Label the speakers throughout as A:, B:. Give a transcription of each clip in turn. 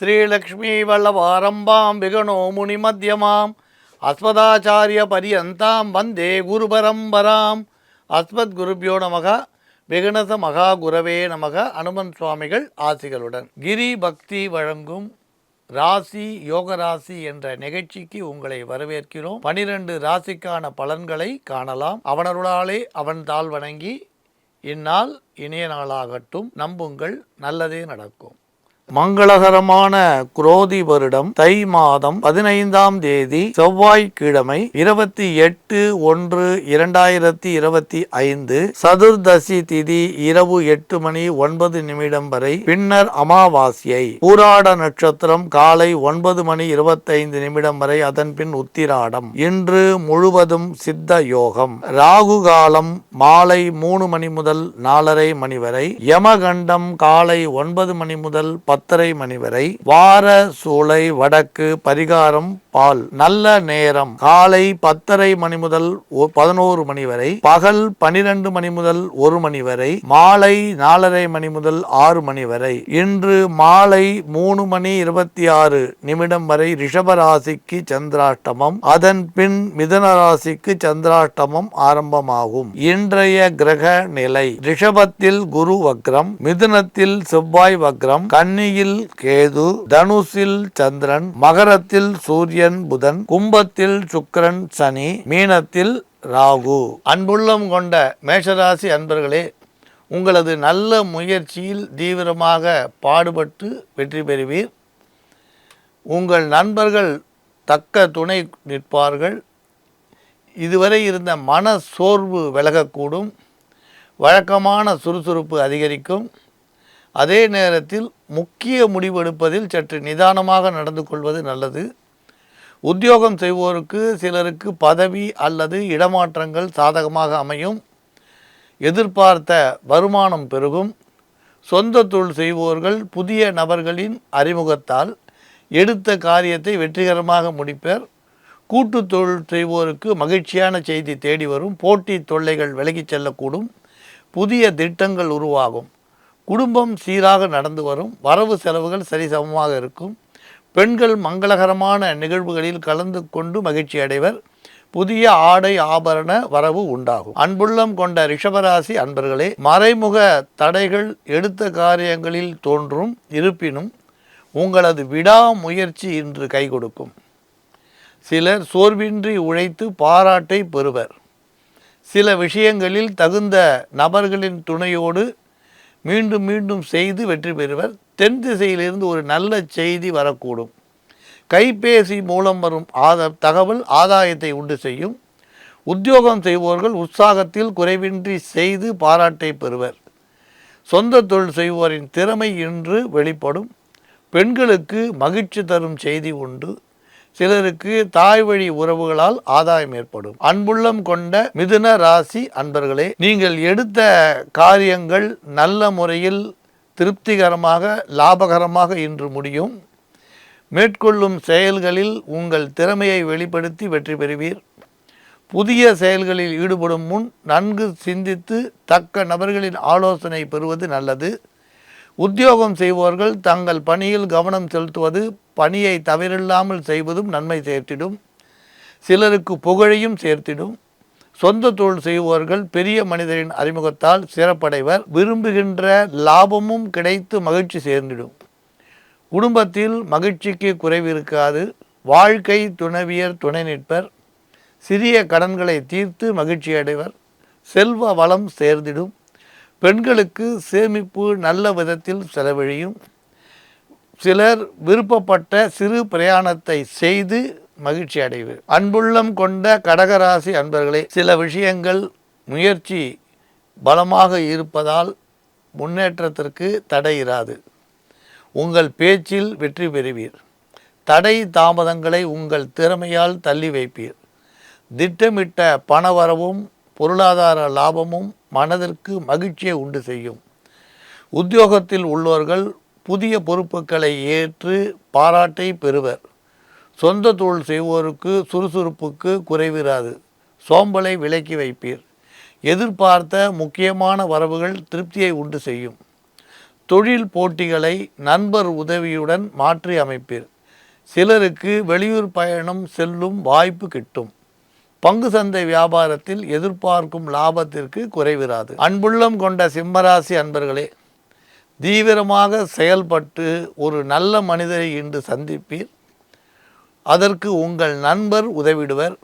A: ஸ்ரீலக்ஷ்மீ வல்லவாரம்பாம் விகணோ முனிமத்யமாம் அஸ்மதாச்சாரிய பரியந்தாம் வந்தே குரு பரம்பராம். அஸ்மத் குருபியோ நமக. விகணச மகா குரவே நமக. அனுமன் சுவாமிகள் ஆசிகளுடன் கிரி பக்தி வழங்கும் ராசி யோக ராசி என்ற நிகழ்ச்சிக்கு உங்களை வரவேற்கிறோம். 12 ராசிக்கான பலன்களை காணலாம். அவனருளாலே அவன் தாழ் வணங்கி இந்நாள் இனிய நாளாகட்டும். நம்புங்கள், நல்லதே நடக்கும். மங்களகரமான குரோதி வருடம் தை மாதம் 15ஆம் தேதி செவ்வாய்க்கிழமை 28/1/2025 சதுர்தசி திதி இரவு 8:09 வரை. பின்னர் அமாவாசையை. பூராட நட்சத்திரம் காலை 9:25 வரை. அதன் பின் உத்திராடம். இன்று முழுவதும் சித்த யோகம். ராகு காலம் மாலை 3 மணி முதல் 4:30 மணி வரை. யமகண்டம் காலை 9 மணி முதல் 10:30 மணி வரை. வார சூளை வடக்கு. பரிகாரம் பால். நல்ல நேரம் காலை 10:30 மணி முதல் 11 மணி வரை. பகல் 12 மணி முதல் 1 மணி வரை. மாலை 4:30 மணி முதல் 6 மணி வரை. இன்று மாலை 3:26 வரை ரிஷபராசிக்கு சந்திராஷ்டமம். அதன் பின் மிதுன ராசிக்கு சந்திராஷ்டமம் ஆரம்பமாகும். இன்றைய கிரக நிலை: ரிஷபத்தில் குரு வக்ரம், மிதுனத்தில் செவ்வாய் வக்ரம், கன்னியில் கேது, தனுசில் சந்திரன், மகரத்தில் சூரியன் புதன், கும்பத்தில் சுக்கிரன் சனி, மீனத்தில் ராகு. அன்புள்ளம் கொண்ட மேஷராசி அன்பர்களே, உங்களது நல்ல முயற்சியில் தீவிரமாக பாடுபட்டு வெற்றி பெறுவீர். உங்கள் நண்பர்கள் தக்க துணை நிற்பார்கள். இதுவரை இருந்த மன சோர்வு விலகக்கூடும். வழக்கமான சுறுசுறுப்பு அதிகரிக்கும். அதே நேரத்தில் முக்கிய முடிவெடுப்பதில் சற்று நிதானமாக நடந்து கொள்வது நல்லது. உத்தியோகம் செய்வோருக்கு சிலருக்கு பதவி அல்லது இடமாற்றங்கள் சாதகமாக அமையும். எதிர்பார்த்த வருமானம் பெருகும். சொந்த தொழில் செய்வோர்கள் புதிய நபர்களின் அறிமுகத்தால் எடுத்த காரியத்தை வெற்றிகரமாக முடிப்பர். கூட்டு தொழில் செய்வோருக்கு மகிழ்ச்சியான செய்தி தேடி வரும். போட்டி தொல்லைகள் விலகிச் செல்லக்கூடும். புதிய திட்டங்கள் உருவாகும். குடும்பம் சீராக நடந்து வரும். வரவு செலவுகள் சரிசமமாக இருக்கும். பெண்கள் மங்களகரமான நிகழ்வுகளில் கலந்து கொண்டு மகிழ்ச்சி அடைவர். புதிய ஆடை ஆபரண வரவு உண்டாகும். அன்புள்ளம் கொண்ட ரிஷபராசி அன்பர்களே, மறைமுக தடைகள் எடுத்த காரியங்களில் தோன்றும். இருப்பினும் உங்களது விடாமுயற்சி இன்று கை கொடுக்கும். சிலர் சோர்வின்றி உழைத்து பாராட்டை பெறுவர். சில விஷயங்களில் தகுந்த நபர்களின் துணையோடு மீண்டும் மீண்டும் செய்து வெற்றி பெறுவர். தென் திசையிலிருந்து ஒரு நல்ல செய்தி வரக்கூடும். கைபேசி மூலம் வரும் தகவல் ஆதாயத்தை உண்டு செய்யும். உத்தியோகம் செய்வோர்கள் உற்சாகத்தில் குறைவின்றி செய்து பாராட்டை பெறுவர். சொந்த தொழில் செய்வோரின் திறமை இன்று வெளிப்படும். பெண்களுக்கு மகிழ்ச்சி தரும் செய்தி உண்டு. சிலருக்கு தாய் வழி உறவுகளால் ஆதாயம் ஏற்படும். அன்புள்ளம் கொண்ட மிதுன ராசி அன்பர்களே, நீங்கள் எடுத்த காரியங்கள் நல்ல முறையில் திருப்திகரமாக லாபகரமாக இன்று முடியும். மேற்கொள்ளும் செயல்களில் உங்கள் திறமையை வெளிப்படுத்தி வெற்றி பெறுவீர். புதிய செயல்களில் ஈடுபடும் முன் நன்கு சிந்தித்து தக்க நபர்களின் ஆலோசனை பெறுவது நல்லது. உத்தியோகம் செய்வோர்கள் தங்கள் பணியில் கவனம் செலுத்துவது, பணியை தவறில்லாமல் செய்வதும் நன்மை சேர்த்திடும். சிலருக்கு புகழையும் சேர்த்திடும். சொந்த தொழில் செய்வோர்கள் பெரிய மனிதரின் அறிமுகத்தால் சிறப்படைவர். விரும்புகின்ற லாபமும் கிடைத்து மகிழ்ச்சி சேர்ந்திடும். குடும்பத்தில் மகிழ்ச்சிக்கு குறைவு இருக்காது. வாழ்க்கை துணைவியர் துணை நிற்பர். சிறிய கடன்களை தீர்த்து மகிழ்ச்சி அடைவர். செல்வ வளம் சேர்ந்திடும். பெண்களுக்கு சேமிப்பு நல்ல விதத்தில் செலவழியும். சிலர் விருப்பப்பட்ட சிறு பிரயாணத்தை செய்து மகிழ்ச்சி அடைவர். அன்புள்ளம் கொண்ட கடகராசி அன்பர்களே, சில விஷயங்கள் முயற்சி பலமாக இருப்பதால் முன்னேற்றத்திற்கு தடை இராது. உங்கள் பேச்சில் வெற்றி பெறுவீர். தடை தாமதங்களை உங்கள் திறமையால் தள்ளி வைப்பீர். திட்டமிட்ட பணவரவும் பொருளாதார லாபமும் மனதிற்கு மகிழ்ச்சியை உண்டு செய்யும். உத்தியோகத்தில் உள்ளவர்கள் புதிய பொறுப்புகளை ஏற்று பாராட்டை பெறுவர். சொந்த தொழில் செய்வோருக்கு சுறுசுறுப்புக்கு குறைவிராது. சோம்பலை விலக்கி வைப்பீர். எதிர்பார்த்த முக்கியமான வரவுகள் திருப்தியை உண்டு செய்யும். தொழில் போட்டிகளை நண்பர் உதவியுடன் மாற்றி அமைப்பீர். சிலருக்கு வெளியூர் பயணம் செல்லும் வாய்ப்பு கிட்டும். பங்கு சந்தை வியாபாரத்தில் எதிர்பார்க்கும் லாபத்திற்கு குறைவிராது. அன்புள்ளம் கொண்ட சிம்மராசி அன்பர்களே, தீவிரமாக செயல்பட்டு ஒரு நல்ல மனிதரை இன்று சந்திப்பீர். அதற்கு உங்கள் நண்பர் உதவிடுவர்.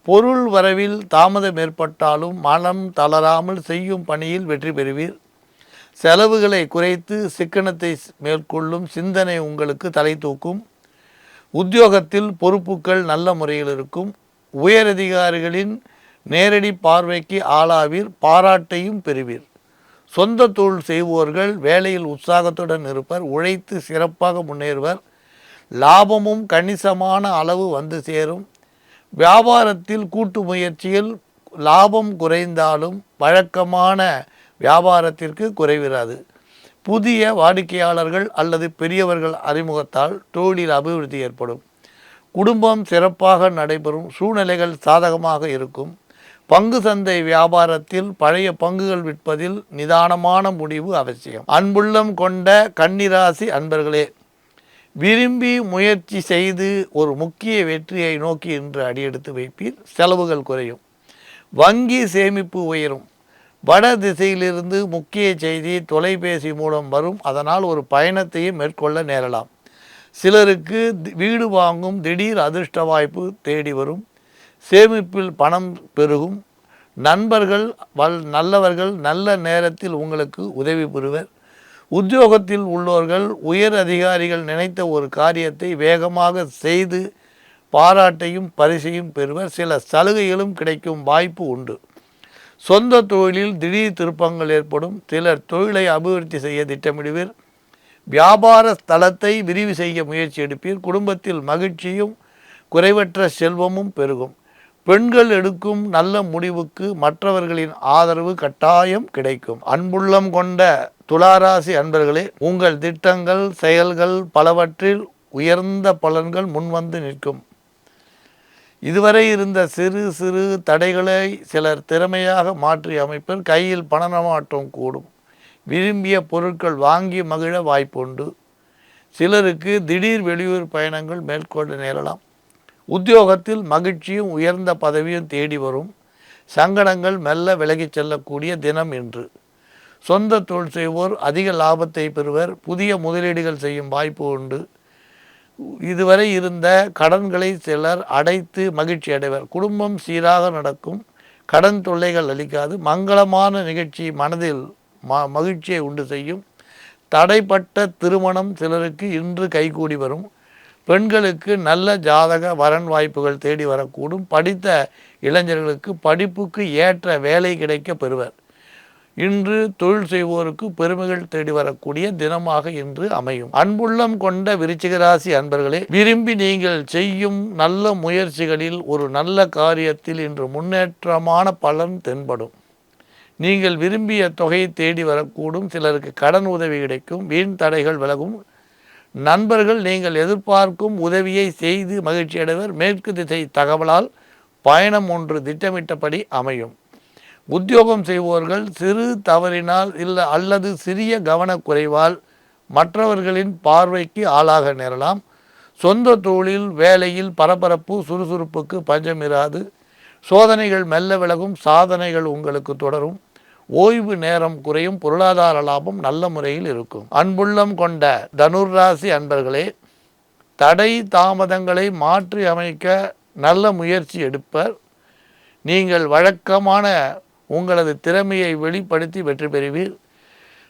A: பொருள் வரவில் தாமதம் ஏற்பட்டாலும் மனம் தளராமல் செய்யும் பணியில் வெற்றி பெறுவீர். செலவுகளை குறைத்து சிக்கனத்தை மேற்கொள்ளும் சிந்தனை உங்களுக்கு தலை தூக்கும். உத்தியோகத்தில் பொறுப்புகள் நல்ல முறையில் இருக்கும். உயரதிகாரிகளின் நேரடி பார்வைக்கு ஆளாவீர். பாராட்டையும் பெறுவீர். சொந்த தொழில் செய்வோர்கள் வேலையில் உற்சாகத்துடன் இருப்பர். உழைத்து சிறப்பாக முன்னேறுவர். லாபமும் கணிசமான அளவு வந்து சேரும். வியாபாரத்தில் கூட்டு முயற்சியில் லாபம் குறைந்தாலும் வழக்கமான வியாபாரத்திற்கு குறைவிராது. புதிய வாடிக்கையாளர்கள் அல்லது பெரியவர்கள் அறிமுகத்தால் தொழிலில் அபிவிருத்தி ஏற்படும். குடும்பம் சிறப்பாக நடைபெறும். சூழ்நிலைகள் சாதகமாக இருக்கும். பங்கு சந்தை வியாபாரத்தில் பழைய பங்குகள் விற்பதில் நிதானமான முடிவு அவசியம். அன்புள்ளம் கொண்ட கன்னிராசி அன்பர்களே, விரும்பி முயற்சி செய்து ஒரு முக்கிய வெற்றியை நோக்கி இன்று அடியெடுத்து வைப்பீர். செலவுகள் குறையும். வங்கி சேமிப்பு உயரும். வட திசையிலிருந்து முக்கிய செய்தி தொலைபேசி மூலம் வரும். அதனால் ஒரு பயணத்தையும் மேற்கொள்ள நேரலாம். சிலருக்கு வீடு வாங்கும் திடீர் அதிர்ஷ்ட வாய்ப்பு தேடி வரும். சேமிப்பில் பணம் பெருகும். நண்பர்கள் நல்லவர்கள் நல்ல நேரத்தில் உங்களுக்கு உதவி பெறுவர். உத்தியோகத்தில் உள்ளவர்கள் உயர் அதிகாரிகள் நினைத்த ஒரு காரியத்தை வேகமாக செய்து பாராட்டையும் பரிசையும் பெறுவர். சில சலுகைகளும் கிடைக்கும் வாய்ப்பு உண்டு. சொந்த தொழிலில் திடீர் திருப்பங்கள் ஏற்படும். சிலர் தொழிலை அபிவிருத்தி செய்ய திட்டமிடுவீர். வியாபார ஸ்தலத்தை விரிவு செய்ய முயற்சி எடுப்பீர். குடும்பத்தில் மகிழ்ச்சியும் குறைவற்ற செல்வமும் பெருகும். பெண்கள் எடுக்கும் நல்ல முடிவுக்கு மற்றவர்களின் ஆதரவு கட்டாயம் கிடைக்கும். அன்புள்ளம் கொண்ட துளாராசி அன்பர்களே, உங்கள் திட்டங்கள் செயல்கள் பலவற்றில் உயர்ந்த பலன்கள் முன்வந்து நிற்கும். இதுவரை இருந்த சிறு சிறு தடைகளை சிலர் திறமையாக மாற்றி அமைப்பர். கையில் பண மாற்றம் கூடும். விரும்பிய பொருட்கள் வாங்கி மகிழ வாய்ப்புண்டு. சிலருக்கு திடீர் வெளியூர் பயணங்கள் மேற்கொள்ள நேரலாம். உத்தியோகத்தில் மகிழ்ச்சியும் உயர்ந்த பதவியும் தேடி வரும். சங்கடங்கள் மெல்ல விலகிச் செல்லக்கூடிய தினம் இன்று. சொந்த தொழில் செய்வோர் அதிக லாபத்தை பெறுவர். புதிய முதலீடுகள் செய்யும் வாய்ப்பு உண்டு. இதுவரை இருந்த கடன்களை சிலர் அடைத்து மகிழ்ச்சி அடைவர். குடும்பம் சீராக நடக்கும். கடன் தொல்லைகள் அளிக்காது. மங்களமான நிகழ்ச்சி மனதில் மகிழ்ச்சியை உண்டு செய்யும். தடைப்பட்ட திருமணம் சிலருக்கு இன்று கைகூடி வரும். பெண்களுக்கு நல்ல ஜாதக வரன் வாய்ப்புகள் தேடி வரக்கூடும். படித்த இளைஞர்களுக்கு படிப்புக்கு ஏற்ற வேலை கிடைக்க பெறுவர். இன்று தொழில் செய்வோருக்கு பெருமைகள் தேடி வரக்கூடிய தினமாக இன்று அமையும். அன்புள்ளம் கொண்ட விருச்சிக ராசி அன்பர்களே, விரும்பி நீங்கள் செய்யும் நல்ல முயற்சிகளில் ஒரு நல்ல காரியத்தில் இன்று முன்னேற்றமான பலன் தென்படும். நீங்கள் விரும்பிய தொகையை தேடி வரக்கூடும். சிலருக்கு கடன் உதவி கிடைக்கும். வீண் தடைகள் விலகும். நண்பர்கள் நீங்கள் எதிர்பார்க்கும் உதவியை செய்து மகிழ்ச்சி அடைவர். மேற்கு திசை தகவலால் பயணம் ஒன்று திட்டமிட்டபடி அமையும். உத்தியோகம் செய்வோர்கள் சிறு தவறினால் அல்லது சிறிய கவனக்குறைவால் மற்றவர்களின் பார்வைக்கு ஆளாக நேரலாம். சொந்த தொழில் வேலையில் பரபரப்பு சுறுசுறுப்புக்கு பஞ்சமிராது. சோதனைகள் மெல்ல விலகும். சாதனைகள் உங்களுக்கு தொடரும். ஓய்வு நேரம் குறையும். பொருளாதார லாபம் நல்ல முறையில் இருக்கும். அன்புள்ளம் கொண்ட தனுர்ராசி அன்பர்களே, தடை தாமதங்களை மாற்றி அமைக்க நல்ல முயற்சி எடுப்பர். நீங்கள் வழக்கமான உங்களது திறமையை வெளிப்படுத்தி வெற்றி பெறுவீர்.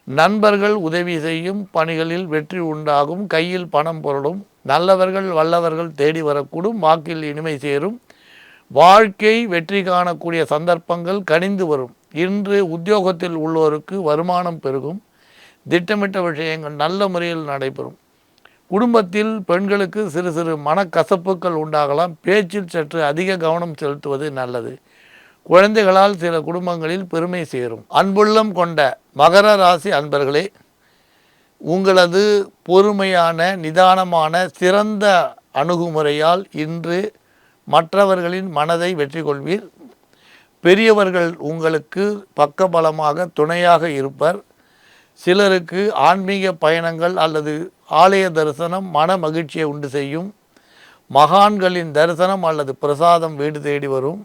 A: நண்பர்கள் உதவி செய்யும் பணிகளில் வெற்றி உண்டாகும். கையில் பணம் பொருளும். நல்லவர்கள் வல்லவர்கள் தேடி வரக்கூடும். வாக்கில் இனிமை சேரும். வாழ்க்கை வெற்றி காணக்கூடிய சந்தர்ப்பங்கள் கனிந்து வரும். இன்று உத்தியோகத்தில் உள்ளோருக்கு வருமானம் பெருகும். திட்டமிட்ட விஷயங்கள் நல்ல முறையில் நடைபெறும். குடும்பத்தில் பெண்களுக்கு சிறு சிறு மனக்கசப்புகள் உண்டாகலாம். பேச்சில் சற்று அதிக கவனம் செலுத்துவது நல்லது. குழந்தைகளால் சில குடும்பங்களில் பெருமை சேரும். அன்புள்ளம் கொண்ட மகர ராசி அன்பர்களே, உங்களது பொறுமையான நிதானமான சிறந்த அணுகுமுறையால் இன்று மற்றவர்களின் மனதை வெற்றி கொள்வீர். பெரியவர்கள் உங்களுக்கு பக்கபலமாக துணையாக இருப்பர். சிலருக்கு ஆன்மீக பயணங்கள் அல்லது ஆலய தரிசனம் மன மகிழ்ச்சியை உண்டு செய்யும். மகான்களின் தரிசனம் அல்லது பிரசாதம் வீடு தேடி வரும்.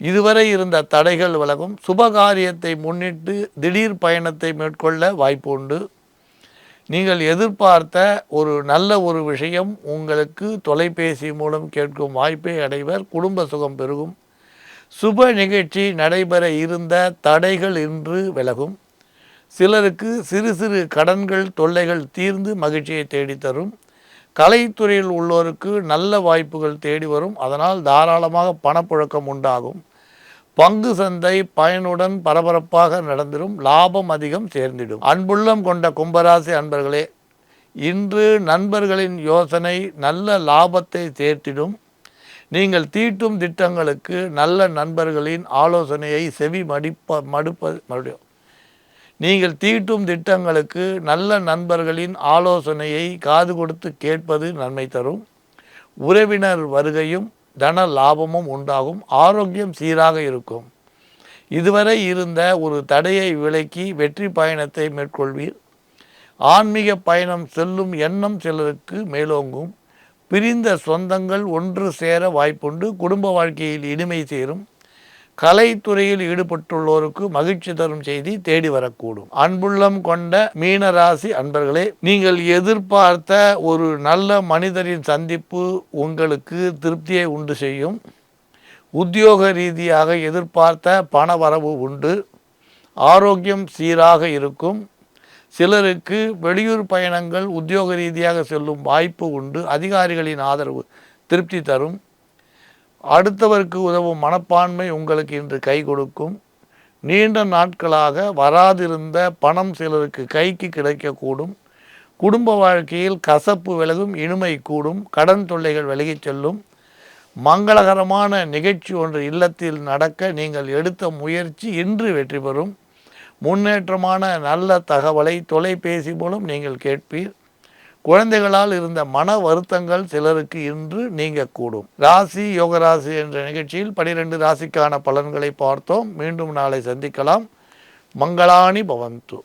A: இதுவரை இருந்த தடைகள் விலகும். சுபகாரியத்தை முன்னிட்டு திடீர் பயணத்தை மேற்கொள்ள வாய்ப்பு உண்டு. நீங்கள் எதிர்பார்த்த நல்ல ஒரு விஷயம் உங்களுக்கு தொலைபேசி மூலம் கேட்கும் வாய்ப்பை அடைவர். குடும்ப சுகம் பெருகும். சுப நிகழ்ச்சி நடைபெற இருந்த தடைகள் இன்று விலகும். சிலருக்கு சிறு சிறு கடன்கள் தொல்லைகள் தீர்ந்து மகிழ்ச்சியை தேடித்தரும். கலைத்துறையில் உள்ளோருக்கு நல்ல வாய்ப்புகள் தேடி வரும். அதனால் தாராளமாக பணப்புழக்கம் உண்டாகும். பங்கு சந்தை பயனுடன் பரபரப்பாக நடந்திடும். லாபம் அதிகம் சேர்ந்திடும். அன்புள்ளம் கொண்ட கும்பராசி அன்பர்களே, இன்று நண்பர்களின் யோசனை நல்ல லாபத்தை சேர்த்திடும். நீங்கள் தீட்டும் திட்டங்களுக்கு நல்ல நண்பர்களின் ஆலோசனையை செவி மடுப்பது நீங்கள் தீட்டும் திட்டங்களுக்கு நல்ல நண்பர்களின் ஆலோசனையை காது கொடுத்து கேட்பது நன்மை தரும். உறவினர் வருகையும் தன லாபமும் உண்டாகும். ஆரோக்கியம் சீராக இருக்கும். இதுவரை இருந்த தடையை விலக்கி வெற்றி பயணத்தை மேற்கொள்வீர். ஆன்மீக பயணம் செல்லும் எண்ணம் சிலருக்கு மேலோங்கும். பிரிந்த சொந்தங்கள் ஒன்று சேர வாய்ப்புண்டு. குடும்ப வாழ்க்கையில் இனிமை சேரும். கலைத்துறையில் ஈடுபட்டுள்ளோருக்கு மகிழ்ச்சி தரும் செய்தி தேடி வரக்கூடும். அன்புள்ளம் கொண்ட மீனராசி அன்பர்களே, நீங்கள் எதிர்பார்த்த நல்ல மனிதரின் சந்திப்பு உங்களுக்கு திருப்தியை உண்டு செய்யும். உத்தியோக ரீதியாக எதிர்பார்த்த பண வரவு உண்டு. ஆரோக்கியம் சீராக இருக்கும். சிலருக்கு வெளியூர் பயணங்கள் உத்தியோக ரீதியாக செல்லும் வாய்ப்பு உண்டு. அதிகாரிகளின் ஆதரவு திருப்தி தரும். அடுத்தவருக்கு உதவும் மனப்பான்மை உங்களுக்கு இன்று கை கொடுக்கும். நீண்ட நாட்களாக வராதிருந்த பணம் சிலருக்கு கைக்கு கிடைக்கக்கூடும். குடும்ப வாழ்க்கையில் கசப்பு விலகும். இனிமை கூடும். கடன் தொல்லைகள் விலகிச் செல்லும். மங்களகரமான நிகழ்ச்சி ஒன்று இல்லத்தில் நடக்க நீங்கள் எடுத்த முயற்சி இன்று வெற்றி பெறும். முன்னேற்றமான நல்ல தகவலை தொலைபேசி மூலம் நீங்கள் கேட்பீர். குழந்தைகளால் இருந்த மன வருத்தங்கள் சிலருக்கு இன்று நீங்கக்கூடும். ராசி யோகராசி என்ற நிகழ்ச்சியில் 12 ராசிக்கான பலன்களை பார்த்தோம். மீண்டும் நாளை சந்திக்கலாம். மங்களாணி பவந்து.